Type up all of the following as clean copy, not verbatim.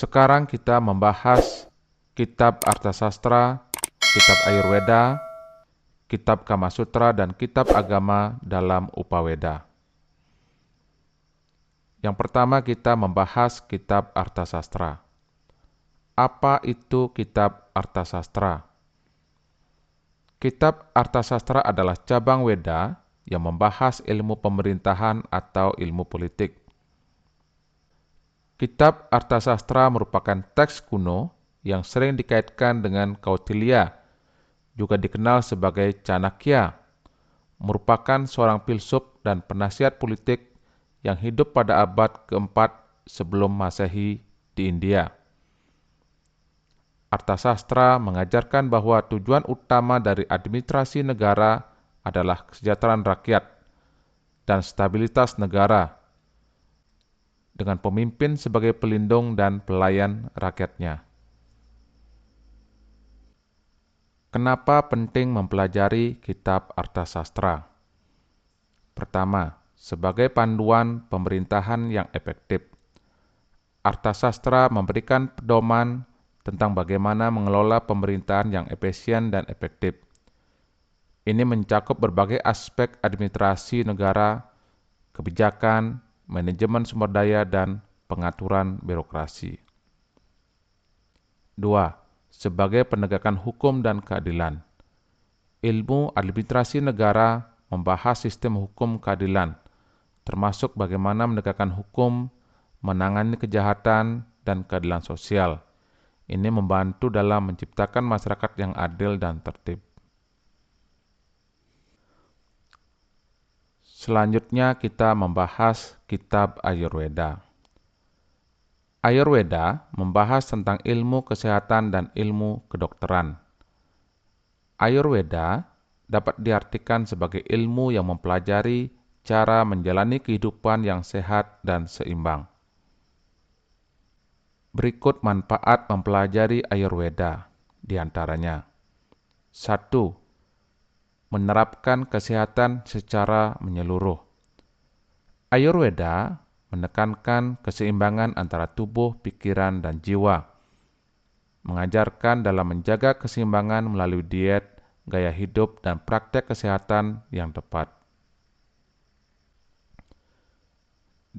Sekarang kita membahas kitab Arthasastra, kitab Ayurveda, kitab Kama Sutra, dan kitab agama dalam Upaweda. Yang pertama kita membahas kitab Arthasastra. Apa itu kitab Arthasastra? Kitab Arthasastra adalah cabang Weda yang membahas ilmu pemerintahan atau ilmu politik. Kitab Arthasastra merupakan teks kuno yang sering dikaitkan dengan Kautilya, juga dikenal sebagai Chanakya, merupakan seorang filsuf dan penasihat politik yang hidup pada abad keempat sebelum Masehi di India. Arthasastra mengajarkan bahwa tujuan utama dari administrasi negara adalah kesejahteraan rakyat dan stabilitas negara, dengan pemimpin sebagai pelindung dan pelayan rakyatnya. Kenapa penting mempelajari kitab Arthasastra? Pertama, sebagai panduan pemerintahan yang efektif. Arthasastra memberikan pedoman tentang bagaimana mengelola pemerintahan yang efisien dan efektif. Ini mencakup berbagai aspek administrasi negara, kebijakan, manajemen sumber daya, dan pengaturan birokrasi. 2. Sebagai penegakan hukum dan keadilan. Ilmu administrasi negara membahas sistem hukum keadilan, termasuk bagaimana menegakkan hukum, menangani kejahatan, dan keadilan sosial. Ini membantu dalam menciptakan masyarakat yang adil dan tertib. Selanjutnya kita membahas kitab Ayurveda. Ayurveda membahas tentang ilmu kesehatan dan ilmu kedokteran. Ayurveda dapat diartikan sebagai ilmu yang mempelajari cara menjalani kehidupan yang sehat dan seimbang. Berikut manfaat mempelajari Ayurveda, di antaranya. 1. Menerapkan kesehatan secara menyeluruh. Ayurveda menekankan keseimbangan antara tubuh, pikiran, dan jiwa, mengajarkan dalam menjaga keseimbangan melalui diet, gaya hidup, dan praktek kesehatan yang tepat.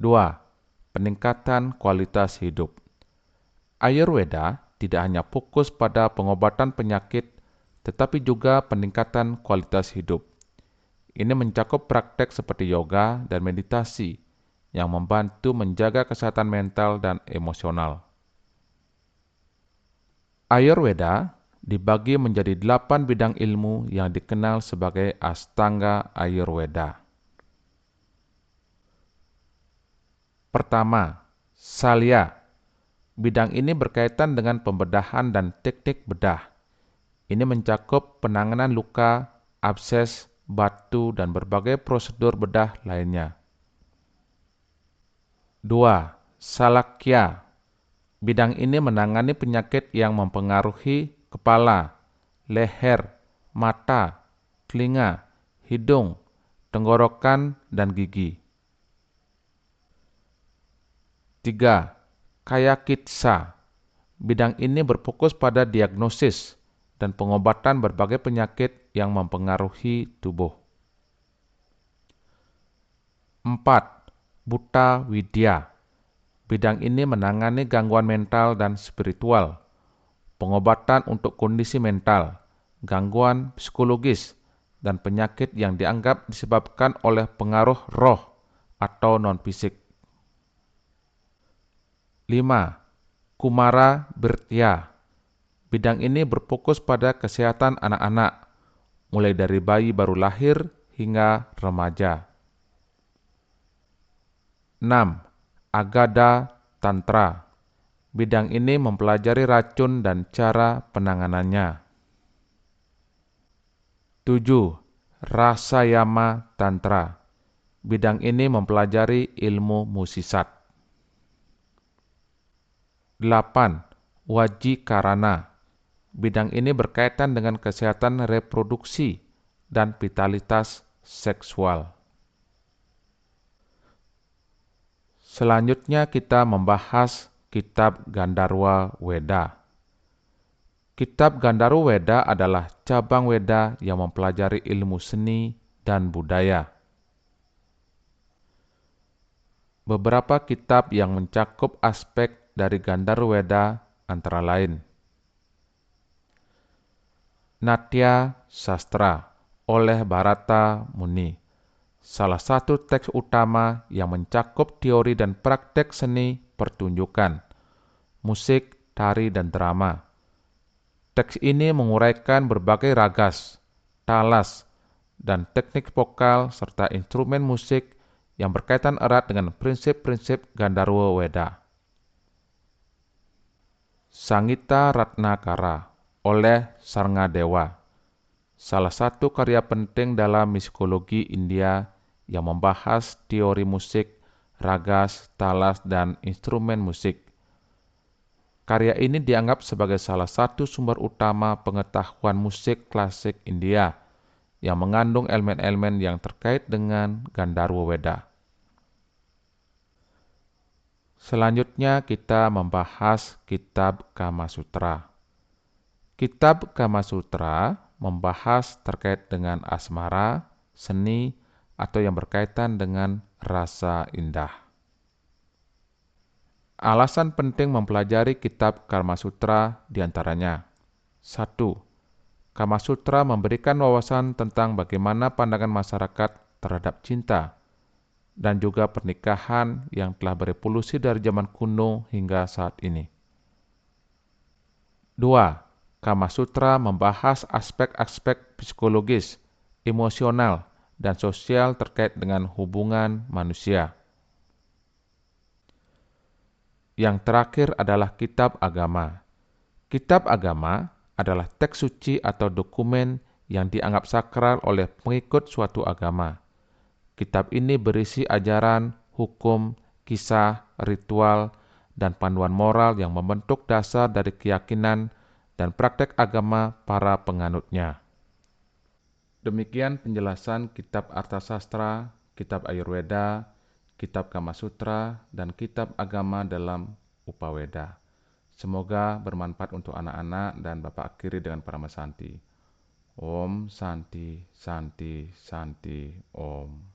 2. Peningkatan kualitas hidup. Ayurveda tidak hanya fokus pada pengobatan penyakit, tetapi juga peningkatan kualitas hidup. Ini mencakup praktek seperti yoga dan meditasi yang membantu menjaga kesehatan mental dan emosional. Ayurveda dibagi menjadi 8 bidang ilmu yang dikenal sebagai Astanga Ayurveda. Pertama, Salya. Bidang ini berkaitan dengan pembedahan dan teknik bedah. Ini mencakup penanganan luka, abses, batu, dan berbagai prosedur bedah lainnya. 2. Salakya. Bidang ini menangani penyakit yang mempengaruhi kepala, leher, mata, telinga, hidung, tenggorokan, dan gigi. 3. Kayakitsa. Bidang ini berfokus pada diagnosis dan pengobatan berbagai penyakit yang mempengaruhi tubuh. 4. Bhuta Widya. Bidang ini menangani gangguan mental dan spiritual, pengobatan untuk kondisi mental, gangguan psikologis, dan penyakit yang dianggap disebabkan oleh pengaruh roh atau non-fisik. 5. Kumara Bhrtya. Bidang ini berfokus pada kesehatan anak-anak, mulai dari bayi baru lahir hingga remaja. 6. Agada Tantra. Bidang ini mempelajari racun dan cara penanganannya. 7. Rasayama Tantra. Bidang ini mempelajari ilmu musisat. 8. Wajikarana. Bidang ini berkaitan dengan kesehatan reproduksi dan vitalitas seksual. Selanjutnya kita membahas Kitab Gandharwa Weda. Kitab Gandharwa Weda adalah cabang Weda yang mempelajari ilmu seni dan budaya. Beberapa kitab yang mencakup aspek dari Gandharwa Weda antara lain Natya Sastra oleh Bharata Muni, salah satu teks utama yang mencakup teori dan praktek seni pertunjukan, musik, tari, dan drama. Teks ini menguraikan berbagai ragas, talas, dan teknik vokal serta instrumen musik yang berkaitan erat dengan prinsip-prinsip Gandharwa Weda. Sangita Ratnakara oleh Sarngadewa, salah satu karya penting dalam musikologi India yang membahas teori musik, ragas, talas, dan instrumen musik. Karya ini dianggap sebagai salah satu sumber utama pengetahuan musik klasik India yang mengandung elemen-elemen yang terkait dengan Gandharwa Weda. Selanjutnya kita membahas Kitab Kama Sutra. Kitab Kama Sutra membahas terkait dengan asmara, seni, atau yang berkaitan dengan rasa indah. Alasan penting mempelajari kitab Kama Sutra diantaranya: 1. Kama Sutra memberikan wawasan tentang bagaimana pandangan masyarakat terhadap cinta dan juga pernikahan yang telah berevolusi dari zaman kuno hingga saat ini. 2. Kama Sutra membahas aspek-aspek psikologis, emosional, dan sosial terkait dengan hubungan manusia. Yang terakhir adalah kitab agama. Kitab agama adalah teks suci atau dokumen yang dianggap sakral oleh pengikut suatu agama. Kitab ini berisi ajaran, hukum, kisah, ritual, dan panduan moral yang membentuk dasar dari keyakinan dan praktek agama para penganutnya. Demikian penjelasan kitab Arthasastra, kitab Ayurveda, kitab Kama Sutra, dan kitab agama dalam Upaweda. Semoga bermanfaat untuk anak-anak dan Bapak akhiri dengan Parama Santi. Om Santi, Santi, Santi, Om.